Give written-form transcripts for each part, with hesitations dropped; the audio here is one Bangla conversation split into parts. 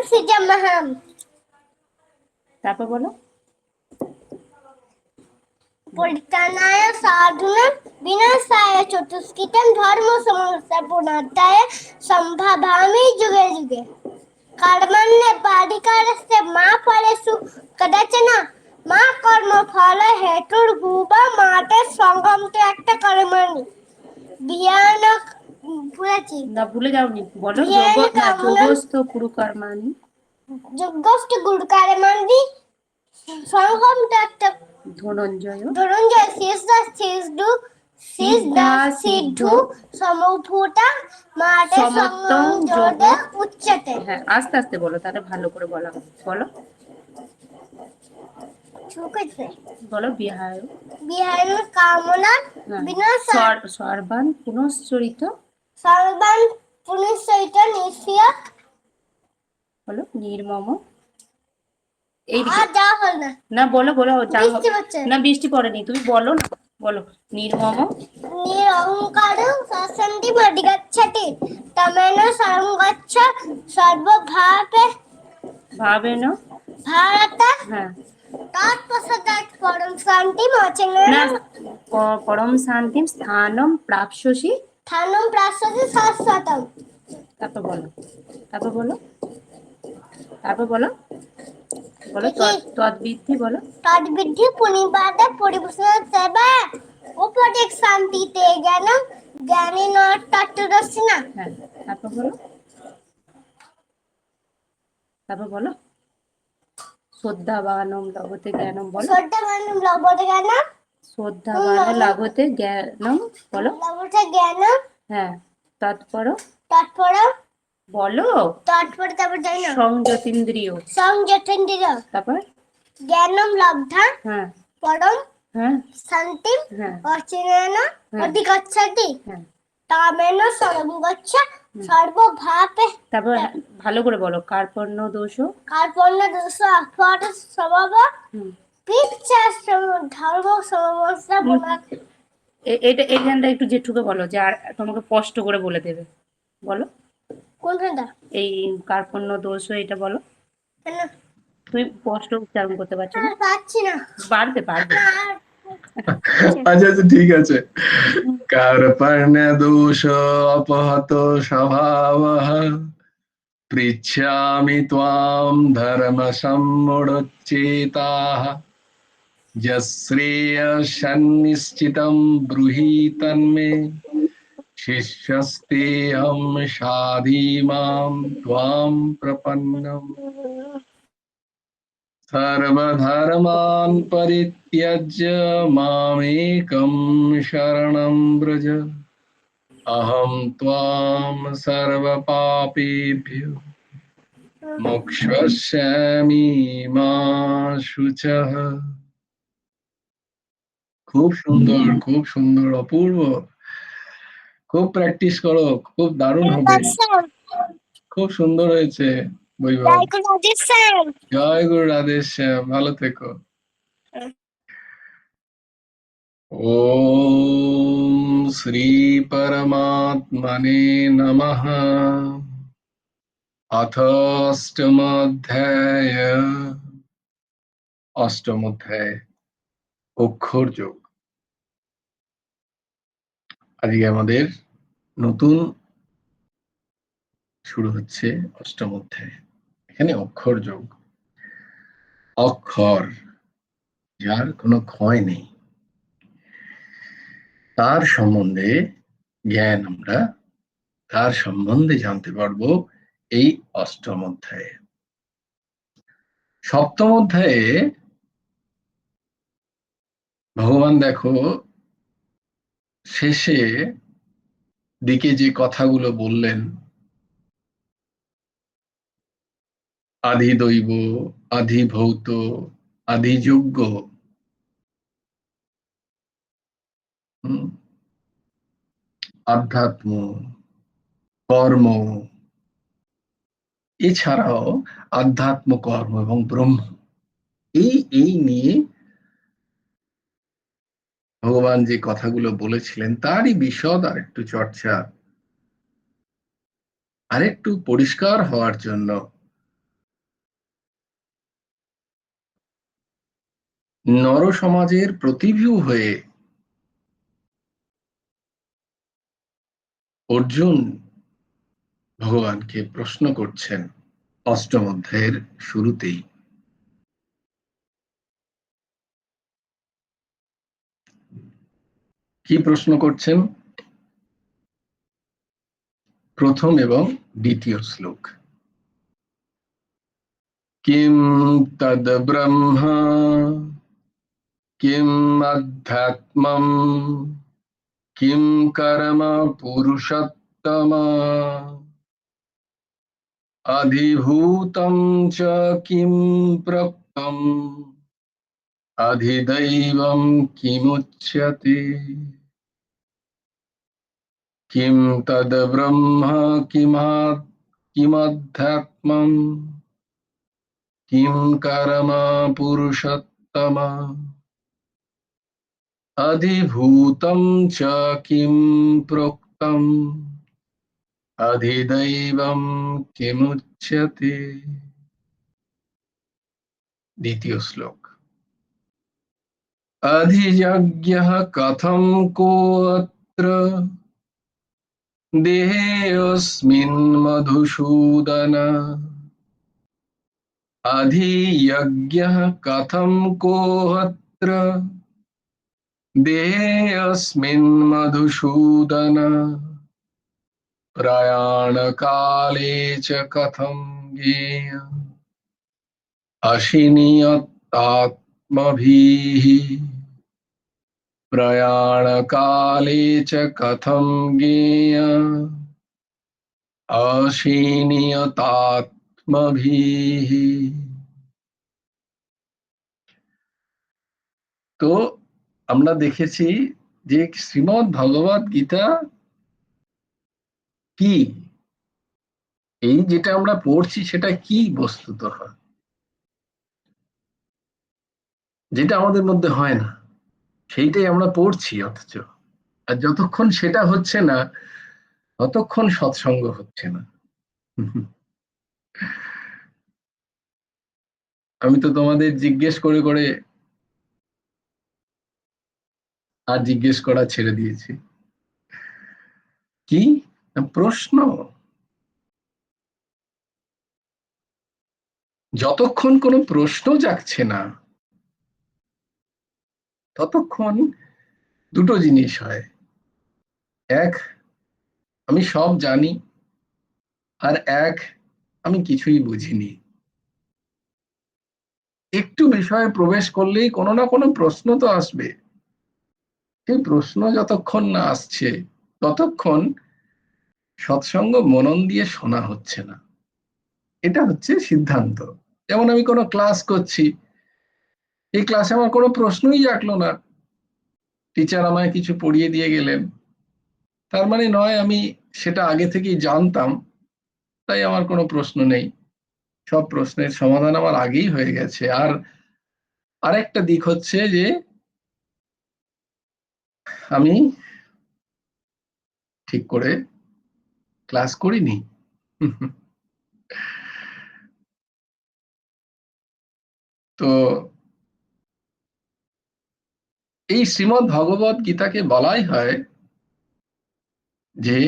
সিজামহাম। তারপর বলো পরিত্রাণায় সাধুনাং বিনাশায় চতুষ্কৃতং ধর্ম সংস্থাপনার্থায় সম্ভাবামি যুগে যুগে। कर्मण्येवाधिकारस्य मा फलेषु कदाचन मा कर्मफल हेतुर्भुवा मा ते संगम ত্যক্তা কর্মণি। বিয়ান ভুলেছি না, ভুলে যাওনি, বলো যোগস্থ কুরু কর্মাণি যজ্ঞস্থ গুরু কর্মাণি সংগম ত্যক্তা ধনঞ্জয় সিদ্ধু সমভূতা মাতে সমত্বং যোগ যোগ উচ্যতে। হ্যাঁ, আস্তে আস্তে বলো, তাহলে ভালো করে বলা হবে। বলো বলো বিহায় কামনা বিনাশ সর্বান পুনশ্চরিত সর্বান পুনশ্চরিত নিশ্চয়। বলো নির্মম এই যা হল না না, বলো বলো বৃষ্টি হচ্ছে না, বৃষ্টি পড়েনি, তুমি বলো না, বলো নির্মম নিরহংকার শাসন্তি মধিগচ্ছতি তমেন সরম গচ্ছ সর্বভাবে ভাবেন ভারত। হ্যাঁ, তৎপশ্চাৎ পরম শান্তি মচনে না, পরম শান্তিম স্থানম প্রাপ্স্যসি স্থানম প্রাপ্স্যসি শাশ্বতম। তারপর বলো, তারপর বলো, তারপর বলো, বলো তদ্বিদ্ধি, বলো তদ্বিদ্ধি পুনিপাতে পরিভূষণ সেবা উপদেশ শান্তিতে জ্ঞান জ্ঞানী তত্ত্বদর্শী না। হ্যাঁ, তারপর বলো, তারপর বলো শ্রদ্ধাবানম লভতে জ্ঞানম, বলো শ্রদ্ধাবানম লভতে জ্ঞানম শ্রদ্ধাবান লভতে জ্ঞানম, বলো লভতে জ্ঞানম। হ্যাঁ, তৎপর তৎপর বলো তৎপর তারপর যাই না সংযতীন্দ্রিয় তারপর জ্ঞানম লব্ধা হ্যাঁ পরম হ্যাঁ শান্তি হ্যাঁ অচিরেণ অধিগচ্ছতি হ্যাঁ, তামেন সরম গচ্ছ সর্বভাবে। তারপর ভালো করে বলো কার্পণ্য দোষ দোষ অপরাধ স্বভাব পিচ্ছা ধর্ম সমস্যা বলা। এটা এইখানটা একটু জেঠুকে বলো, যে আর তোমাকে স্পষ্ট করে বলে দেবে। বলো কোনটা? এই কার্পণ্য দোষ, এটা বলো। কেন তুমি স্পষ্ট উচ্চারণ করতে পারছো না? পারছি না। পারবে পারবে। আচ্ছা আচ্ছা, ঠিক আছে। কার্পণ্য দোষ অপহত স্বভাবঃ পৃচ্ছামি ত্বাম ধর্ম সম্মূঢ়চেতাঃ যশ্রেয়ঃসন্নিশ্চিতং ব্রূহি তন্মে শিষ্যস্তেহং সাধিমাং ত্বাম প্রপন্নम् सर्वधर्मान् परित्यज्य मामेकं शरणं व्रज अहं त्वां सर्वपापेभ्यो मोक्षयिष्यामि मा शुचः। খুব সুন্দর, খুব সুন্দর, অপূর্ব। খুব প্র্যাকটিস করো, খুব দারুণ হবে। খুব সুন্দর হয়েছে বৈভব। জয় গুরু রাধেশ্যাম, ভালো থেকো। ओम श्री परमात्मने नमः। अथ अष्टमोध्याय। অষ্টম অধ্যায় অক্ষর যোগ। আজকে আমাদের নতুন শুরু হচ্ছে অষ্টম অধ্যায়। এখানে অক্ষর যোগ, অক্ষর যার কোনো ক্ষয় নেই, তার সম্বন্ধে জ্ঞান আমরা তার সম্বন্ধে জানতে পারবো এই অষ্টম অধ্যায়ে। সপ্তম অধ্যায়ে ভগবান দেখো শেষে দিকে যে কথাগুলো বললেন, আদি দৈব, আদি ভৌত, আদি যজ্ঞ, আধ্যাত্ম, কর্ম, এছাড়াও আধ্যাত্ম, কর্ম এবং ব্রহ্ম, এই নিয়ে ভগবান যে কথাগুলো বলেছিলেন তারই বিশদ আর একটু চর্চা, আরেকটু পরিষ্কার হওয়ার জন্য নর সমাজের প্রতিভূ হয়ে অর্জুন ভগবানকে প্রশ্ন করছেন অষ্টম অধ্যায়ের শুরুতেই। কি প্রশ্ন করছেন? প্রথম এবং দ্বিতীয় শ্লোক। কিম তদ ব্রহ্ম কিম অধ্যাত্মম কিম কর্ম পুরুষোত্তম অধিভূতম চ কিম প্রক্তম অধিदैवं কিমুচ্যতে। কিম তদ ব্রহ্ম কিমধ্যাত্মম কিম কর্ম পুরুষোত্তম অধিভূতম চ কিম প্রোক্তম অধিदैवं কিমুচ্যতে। দ্বিতীয় শ্লোক। অধিযজ্ঞः কথম কোऽত্র দেহেऽস্মিन् মধুসূদন। अधियज्ञः कथं कोऽत्र देहेऽस्मिन् मधुसूदन। प्रयाणकाले च कथं ज्ञेयम् अशिनियतात्मभिः। प्रयाणकाले च कथं ज्ञेयम् अशिनियतात्मभिः। তো আমরা দেখেছি যে শ্রীমদ্ ভগবদ গীতা কি, এই যেটা আমরা পড়ছি সেটা কি বস্তুত, যেটা আমাদের মধ্যে হয় না সেইটাই আমরা পড়ছি। অথচ আর যতক্ষণ সেটা হচ্ছে না ততক্ষণ সৎসঙ্গ হচ্ছে না। আমি তো তোমাদের জিজ্ঞেস করে করে আর জিজ্ঞেস করা ছেড়ে দিয়েছি। কি প্রশ্ন? যতক্ষণ কোনো প্রশ্ন জাগছে না ততক্ষণ দুটো জিনিস হয়। এক, আমি সব জানি, আর এক, আমি কিছুই বুঝিনি। একটু বিষয়ে প্রবেশ করলেই কোনো না কোনো প্রশ্ন তো আসবে। সেই প্রশ্ন যতক্ষণ না আসছে ততক্ষণ সৎসঙ্গ মনন দিয়ে শোনা হচ্ছে না। এটা হচ্ছে সিদ্ধান্ত। যেমন আমি কোনো ক্লাস করছি, এই ক্লাসে আমার কোনো প্রশ্নই জাগলো না, টিচার আমায় কিছু পড়িয়ে দিয়ে গেলেন, তার মানে নয় আমি সেটা আগে থেকেই জানতাম তাই আমার কোনো প্রশ্ন নেই। সব প্রশ্নের সমাধান আমার আগেই হয়ে গেছে। আর আরেকটা দিক হচ্ছে যে আমি ঠিক করে ক্লাস করিনি। তো এই শ্রীমদ্ ভগবদ গীতাকে বলাই হয় যে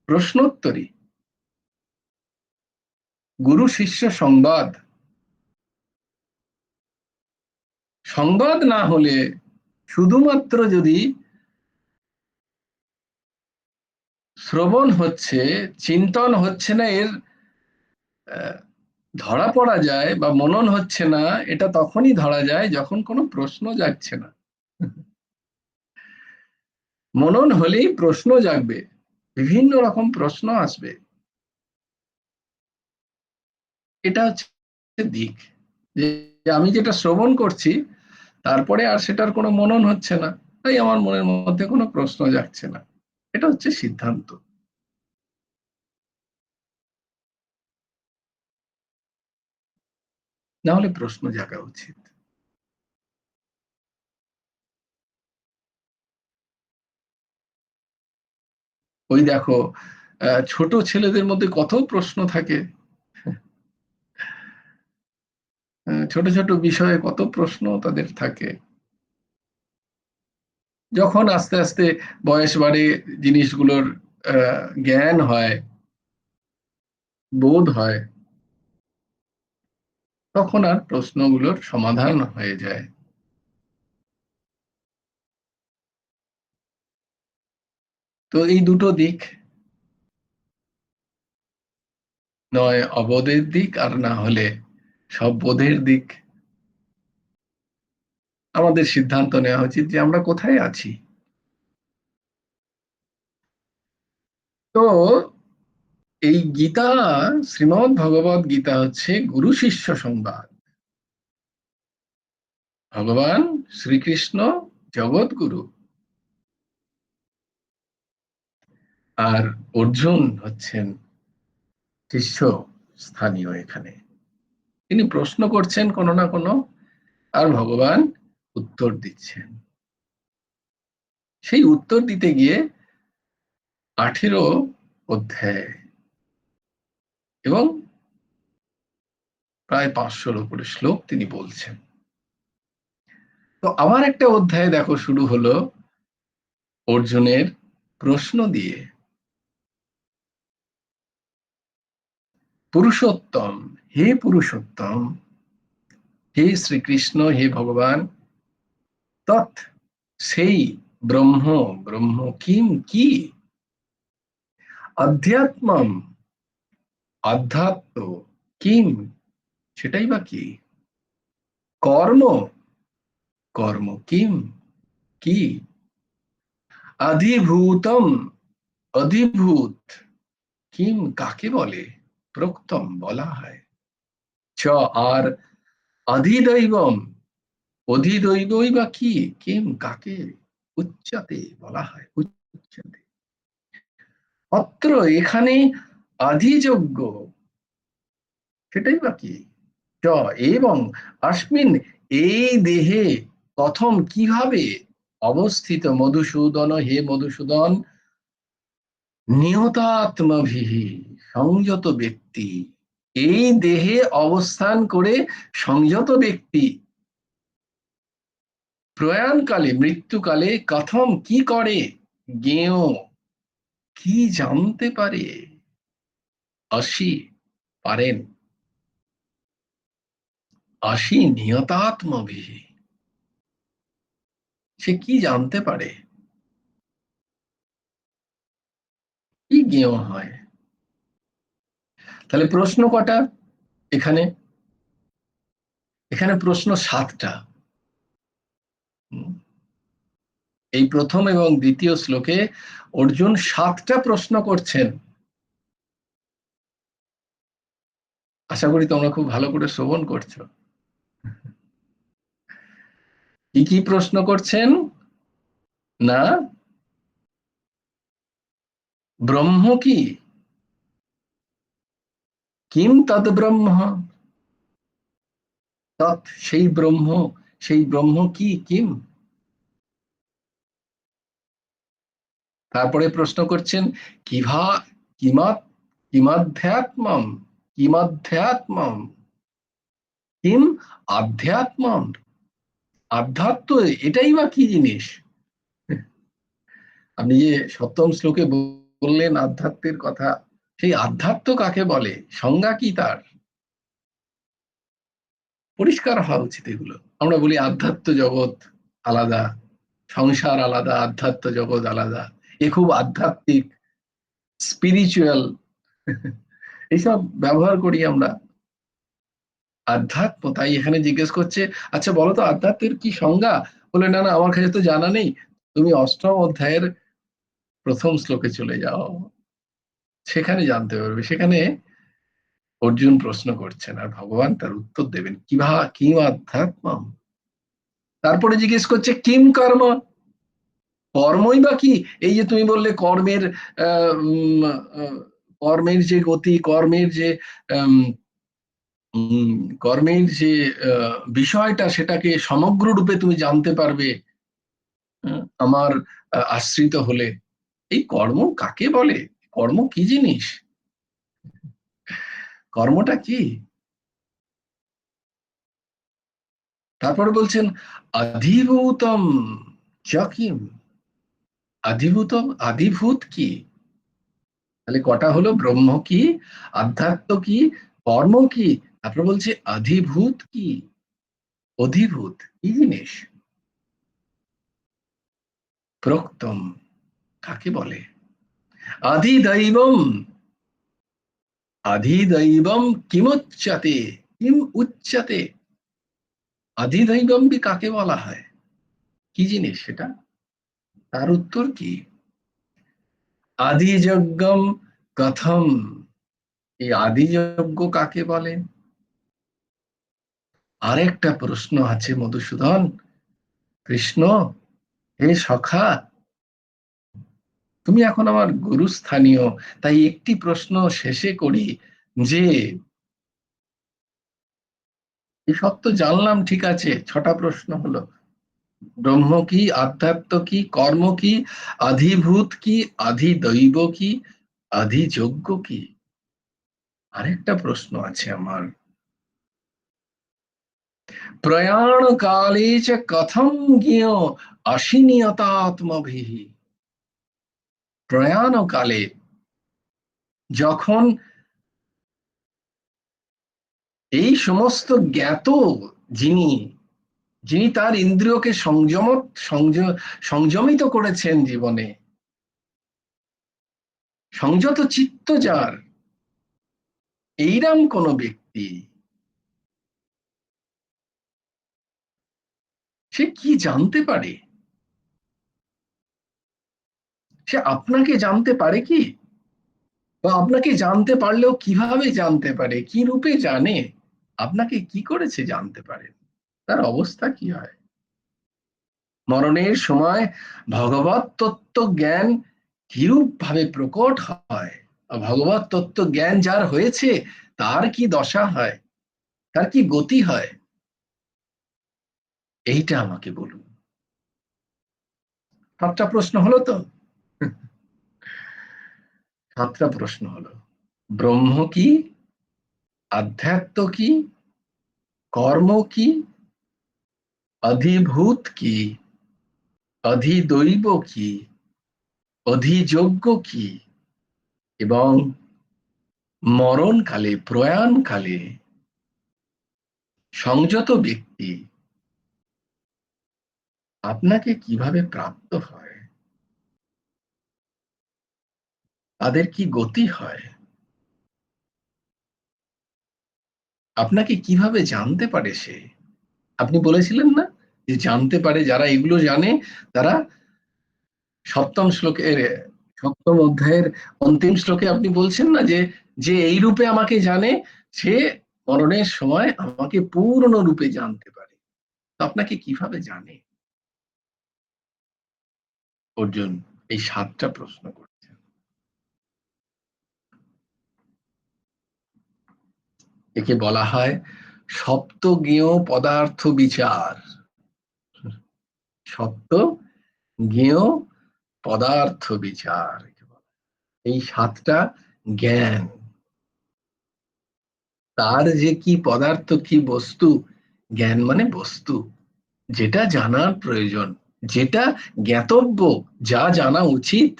প্রশ্নোত্তরী, গুরু শিষ্য সংবাদ। সংবাদ না হলে, শুধুমাত্র যদি শ্রবণ হচ্ছে, চিন্তন হচ্ছে না, এর ধরা পড়া যায় বা মনন হচ্ছে না, এটা তখনই ধরা যায় যখন কোনো প্রশ্ন জাগছে না। মনন হলেই প্রশ্ন জাগবে, বিভিন্ন রকম প্রশ্ন আসবে। এটা হচ্ছে দিক যে আমি যেটা শ্রবণ করছি তারপরে আর সেটার কোনো মনন হচ্ছে না, তাই আমার মনের মধ্যে কোনো প্রশ্ন জাগছে না। এটা হচ্ছে সিদ্ধান্ত। না হলে প্রশ্ন জাগা উচিত। ওই দেখো, ছোট ছেলেদের মধ্যে কত প্রশ্ন থাকে। ছোট ছোট বিষয়ে কত প্রশ্ন তাদের থাকে। যখন আস্তে আস্তে বয়স বাড়ে, জিনিসগুলোর জ্ঞান হয়, বোধ হয়, তখন আর প্রশ্নগুলোর সমাধান হয়ে যায়। তো এই দুটো দিক, নয় অবোধের দিক, আর না হলে সব বোধের দিক। আমাদের সিদ্ধান্ত নেওয়া উচিত যে আমরা কোথায় আছি। তো এই গীতা, শ্রীমদ্ ভগবদ গীতা হচ্ছে গুরু শিষ্য সংবাদ। ভগবান শ্রীকৃষ্ণ জগৎগুরু, আর অর্জুন হচ্ছেন শিষ্য স্থানীয়। এখানে তিনি প্রশ্ন করছেন কোনো না কোনো, আর ভগবান উত্তর দিচ্ছেন। সেই উত্তর দিতে গিয়ে 18 অধ্যায় এবং প্রায় 500-র উপরে শ্লোক তিনি বলছেন। তো আমার একটা অধ্যায় দেখো শুরু হলো অর্জুনের প্রশ্ন দিয়ে। পুরুষোত্তম, হে পুরুষোত্তম, হে শ্রীকৃষ্ণ, হে ভগবান, তৎ সেই ব্রহ্ম, ব্রহ্ম কিম কি, অধ্যাত্মম, আধ্যাত্ম, কিম সেটাই বা কি, কর্ম, কর্ম কিম কি, অধিভূতম, অধিভূত, কিম কাকে বলে, প্রোক্তম বলা হয়, চ আর অধিদৈবম, অধিদৈবই বা কি, কিম কাকে, উচ্চতে বলা হয়, উচ্চতে, অত্র এখানে আধিযোগ্য সেটাই বা কি, চ এবং অস্মিন এই দেহে প্রথম কিভাবে অবস্থিত, মধুসূদন, হে মধুসূদন, নিয়তাত্মভিহি, সংযত ব্যক্তি, এই দেহে অবস্থান করে সংযত ব্যক্তি প্রয়াণকালে, মৃত্যুকালে কথম কি করে, জ্ঞেয় কি জানতে পারে, আসি পারেন, আসি নিয়তাত্মভিহি, সে কি জানতে পারে, কি জ্ঞেয় হয়। তাহলে প্রশ্ন কটা এখানে? এখানে প্রশ্ন 7টা। এই প্রথম এবং দ্বিতীয় শ্লোকে অর্জুন 7টা প্রশ্ন করছেন। আশা করি তোমরা খুব ভালো করে শ্রবণ করছো। কি কি প্রশ্ন করছেন না, ব্রহ্ম কি, কিম তদ ব্রহ্ম, তৎ সেই ব্রহ্ম, সেই ব্রহ্ম কি, কিম। তারপরে প্রশ্ন করছেন কিভা, কিমাত, কিমাধ্যাত্মম, কিমাধ্যাত্মম, কিম আধ্যাত্মম, আধ্যাত্ম এটাই বা কি জিনিস। আপনি যে সপ্তম শ্লোকে বললেন আধ্যাত্মের কথা, সেই আধ্যাত্ম কাকে বলে, সংজ্ঞা কি তার, পরিষ্কার হওয়া উচিত এগুলো। আমরা বলি আধ্যাত্ম জগৎ আলাদা, সংসার আলাদা, আধ্যাত্ম জগৎ আলাদা, এ খুব আধ্যাত্মিক, স্পিরিচুয়াল, এইসব ব্যবহার করি আমরা। আধ্যাত্ম, তাই এখানে জিজ্ঞেস করছে আচ্ছা বলো তো আধ্যাত্মের কি সংজ্ঞা। বলে না না, আমার কাছে তো জানা নেই, তুমি 8ম অধ্যায়ের প্রথম শ্লোকে চলে যাও, সেখানে জানতে পারবে। সেখানে অর্জুন প্রশ্ন করছেন আর ভগবান তার উত্তর দেবেন, কিম আধ্যাত্ম। তারপরে জিজ্ঞেস করছে কিম কর্ম, কর্মই বা কি। এই যে তুমি বললে কর্মের, কর্মের যে গতি, কর্মের যে কর্মের যে বিষয়টা, সেটাকে সমগ্র রূপে তুমি জানতে পারবে আমার আশ্রিত হলে। এই কর্ম কাকে বলে, কর্ম কি জিনিস, কর্মটা কি। তারপরে বলছেন অধিভূতম কিম, অধিভূতম, আদিভূত কি? তাহলে কটা হলো? ব্রহ্ম কি, আধ্যাত্ম কি, কর্ম কি, তারপর বলছে অধিভূত কি। অধিভূত কি জিনিস? প্রোক্তম কাকে বলে? আদিদৈবম, আদিদৈবম কিমুচ্যতে, কিম উচ্যতে, আদিদৈবম কাকে বলা হয়? কি জিনিস সেটা? তার উত্তর কি? আদিযজ্ঞম কথম, এই আদিযজ্ঞ কাকে বলে? আরেকটা প্রশ্ন আছে মধুসূদন, কৃষ্ণ হে সখা, তুমি এখন আমার গুরুস্থানীয়, তাই একটি প্রশ্ন শেষে করি, যে এই সব তো জানলাম, ঠিক আছে, 6টা প্রশ্ন হলো। ব্রহ্ম কি, আধ্যাত্ম কি, কর্ম কি, আধিভূত কি, আধিদৈব কি, আধিযোগ্য কি? আরেকটা প্রশ্ন আছে আমার, প্রয়াণ কালে চ কথম জ্ঞেয় অসীনিয়তাত্মভিঃ। প্রয়াণ কালে, যখন এই সমস্ত জ্ঞাত, যিনি যিনি তার ইন্দ্রিয়কে সংযমিত করেছেন জীবনে, সংযত চিত্ত যার, এইরকম কোন ব্যক্তি, সে কি জানতে পারে? সে আপনাকে জানতে পারে কি? বা আপনাকে জানতে পারলেও কিভাবে জানতে পারে? কি রূপে জানে? আপনাকে কি করেছে জানতে পারে? তার অবস্থা কি হয়? মরণের সময় ভগবত তত্ত্ব জ্ঞান কিরূপ ভাবে প্রকট হয়? ভগবত তত্ত্ব জ্ঞান যার হয়েছে, তার কি দশা হয়, তার কি গতি হয়? এইটা আমাকে বলুন। 7টা প্রশ্ন হলো তো? 7টা প্রশ্ন হলো। ব্রহ্ম কি, আধ্যাত্ম কি, কর্ম কি, অধিভূত কি, অধিদৈব কি, অধিযোগ্য কি, এবং মরণকালে, প্রয়াণকালে সংযত ব্যক্তি আপনাকে কিভাবে প্রাপ্ত হয়, তাদের কি গতি হয়, আপনাকে কিভাবে জানতে পারে সে? আপনি বলেছিলেন না যে জানতে পারে, যারা এগুলো জানে তারা 7ম শ্লোকের, 7ম অধ্যায়ের অন্তিম শ্লোকে আপনি বলছেন না যে, যে এই রূপে আমাকে জানে, সে মরণের সময় আমাকে পূর্ণ রূপে জানতে পারে। তো আপনাকে কিভাবে জানে? অর্জুন এই 7টা প্রশ্ন করছেন। একে বলা হয় সপ্তজ্ঞেয় পদার্থ বিচার। সপ্তজ্ঞেয় পদার্থ বিচার, এই 7টা জ্ঞান, তার যে কি পদার্থ, কি বস্তু, জ্ঞান মানে বস্তু, যেটা জানার প্রয়োজন, যেটা জ্ঞাতব্য, যা জানা উচিত,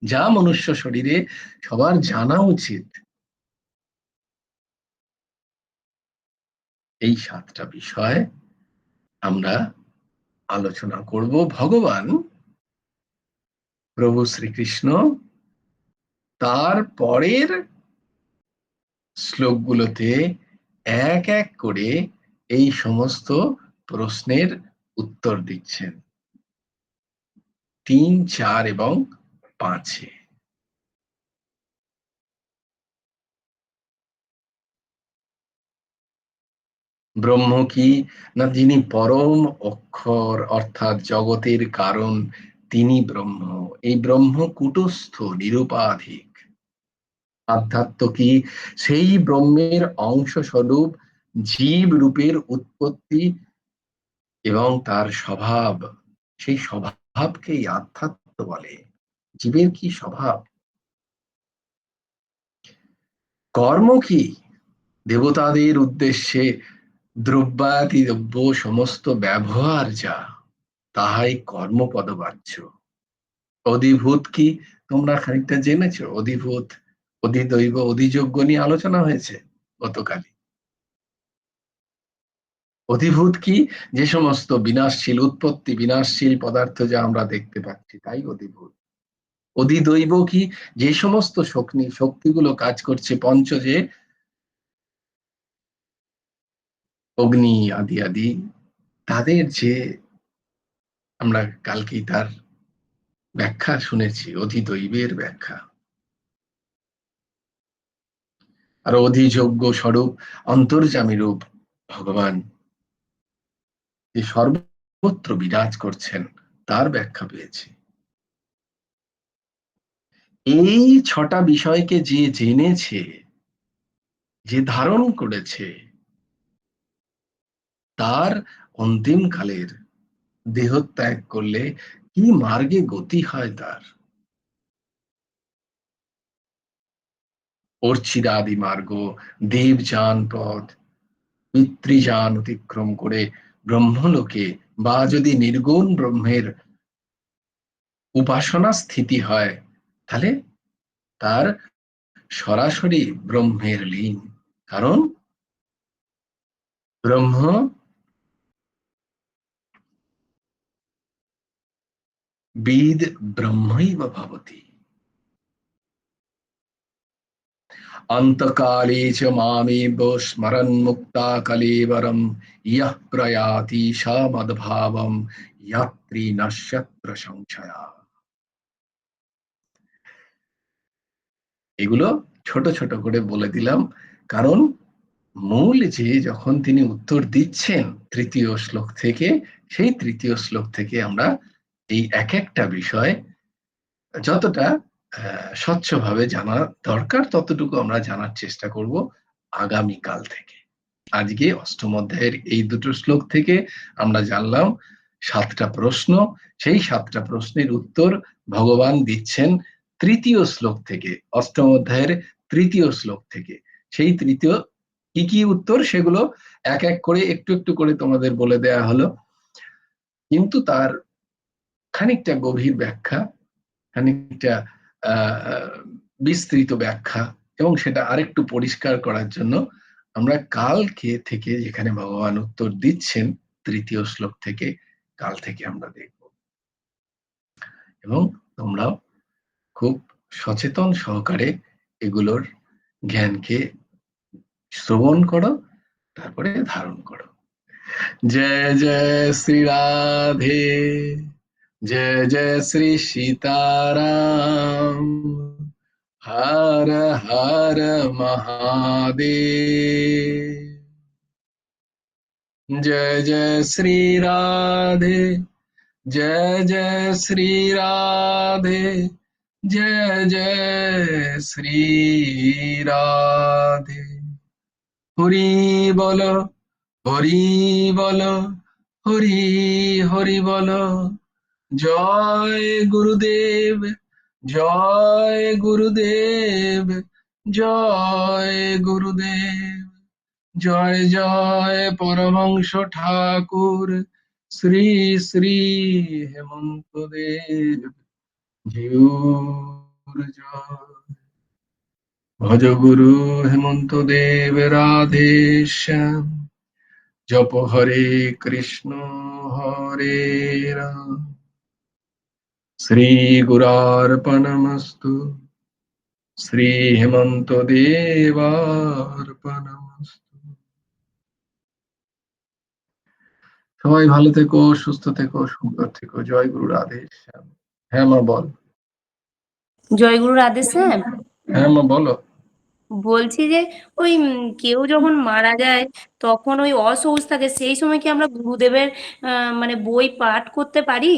যা মনুষ্য শরীরে সবার জানা উচিত, এই 7টা বিষয় আমরা আলোচনা করব। ভগবান প্রভু শ্রীকৃষ্ণ তার পরের শ্লোকগুলোতে এক এক করে এই সমস্ত প্রশ্নের উত্তর দিচ্ছেন, 3, 4 এবং 5-এ। ব্রহ্ম কি না, যিনি পরম অক্ষর অর্থাৎ জগতের কারণ, তিনি ব্রহ্ম। এই ব্রহ্ম কূটস্থ, নিরুপাধিক। আধ্যাত্ম কি, সেই ব্রহ্মের অংশ স্বরূপ জীব রূপের উৎপত্তি এবং তার স্বভাব, সেই স্বভাবকেই আধ্যাত্ম বলে। জীবের কি স্বভাব? কর্ম কি, দেবতাদের উদ্দেশ্যে দ্রব্যাদি দ্রব্য সমস্ত ব্যবহার যা, তাহাই কর্মপদবাচ্য। অধিভূত কি তোমরা খানিকটা জেনেছো? অধিভূত, অধিদৈব, অধিযোগ্য নিয়ে আলোচনা হয়েছে গতকালই। অধিভূত কি? যে সমস্ত বিনাশশীল, উৎপত্তি বিনাশশীল পদার্থ যা আমরা দেখতে পাচ্ছি তাই অধিভূত। অধিদৈব কি? যে সমস্ত শক্তিগুলো কাজ করছে পঞ্চ, যে অগ্নি আদি আদি, তাদের যে আমরা কালকেই তার ব্যাখ্যা শুনেছি, অধিদৈবের ব্যাখ্যা। আর অধিযোগ্য স্বরূপ, অন্তর্যামী রূপ ভগবান যে সর্বত্র বিরাজ করছেন তার ব্যাখ্যা পেয়েছি। এই 6টা বিষয়কে যে জেনেছে, যে ধারণ করেছে, তার অন্তিম কালের দেহত্যাগ করলে কি মার্গে গতি হয় তার। অর্চিরাদি মার্গ, দেবযান পথ, পিতৃযান অতিক্রম করে ব্রহ্মলোকে, বা যদি নির্গুণ ব্রহ্মের উপাসনা স্থিতি হয়, তাহলে তার সরাসরি ব্রহ্মের লীন। কারণ ব্রহ্ম বিদ ব্রহ্মৈব ভবতি। অন্তকালে চ মামেব স্মরन् মুক্তা কলেবরম ইয়ঃ প্রয়াতি সা মদ্ভাবম ইয়াত্রি নশ্যত্র সংশয়া। এগুলো ছোট ছোট করে বলে দিলাম, কারণ মূল যে যখন তিনি উত্তর দিচ্ছেন 3য় শ্লোক থেকে, সেই 3য় শ্লোক থেকে আমরা এই এক একটা বিষয় যতটা স্বচ্ছভাবে জানা দরকার ততটুকু আমরা জানার চেষ্টা করব আগামীকাল থেকে। আজকে 8ম অধ্যায়ের এই 2টো শ্লোক থেকে আমরা জানলাম 7টা প্রশ্ন। সেই 7টা প্রশ্নের উত্তর ভগবান দিচ্ছেন 3য় শ্লোক থেকে, 8ম অধ্যায়ের 3য় শ্লোক থেকে। সেই 3য় কি কি উত্তর, সেগুলো এক এক করে একটু একটু করে তোমাদের বলে দেয়া হলো, কিন্তু তার খানিকটা গভীর ব্যাখ্যা, খানিকটা বিস্তৃত ব্যাখ্যা, এবং সেটা আরেকটু পরিষ্কার করার জন্য আমরা কালকে থেকে, যেখানে ভগবান উত্তর দিচ্ছেন 3য় শ্লোক থেকে, কাল থেকে আমরা দেখব। এবং তোমরাও খুব সচেতন সহকারে এগুলোর জ্ঞানকে শ্রবণ করো, তারপরে ধারণ করো। জয় জয় শ্রী রাধে, জয় জয় শ্রী সীতারাম, হর হর মহাদেব। जय जय श्री राधे, जय जय श्री राधे, जय जय श्री राधे। हरि बोलो, हरि बोलो, हरि हरि बोलो। जय गुरुदेव, जय गुरुदेव, जय गुरुदेव। जय जय परमहंस ठाकुर श्री श्री हेमंत देव जिउर जय। भज गुरु हेमंत देव राधे श्याम, जप हरे कृष्ण हरे राम, श्री गुरार्पणमस्तु, श्री हेमंत देवार्पणमस्तु। সবাই ভালো থেকো, সুস্থ থেকো, সুন্দর থেকো। জয় গুরু রাধে শ্যাম। হ্যাঁ মা বল। জয়গুরু রাধে শ্যাম। হ্যাঁ মা বলো। বলছি যে ওই কেউ যখন মারা যায় তখন ওই অসহজ থাকে, সেই সময় কি আমরা গুরুদেবের মানে বই পাঠ করতে পারি?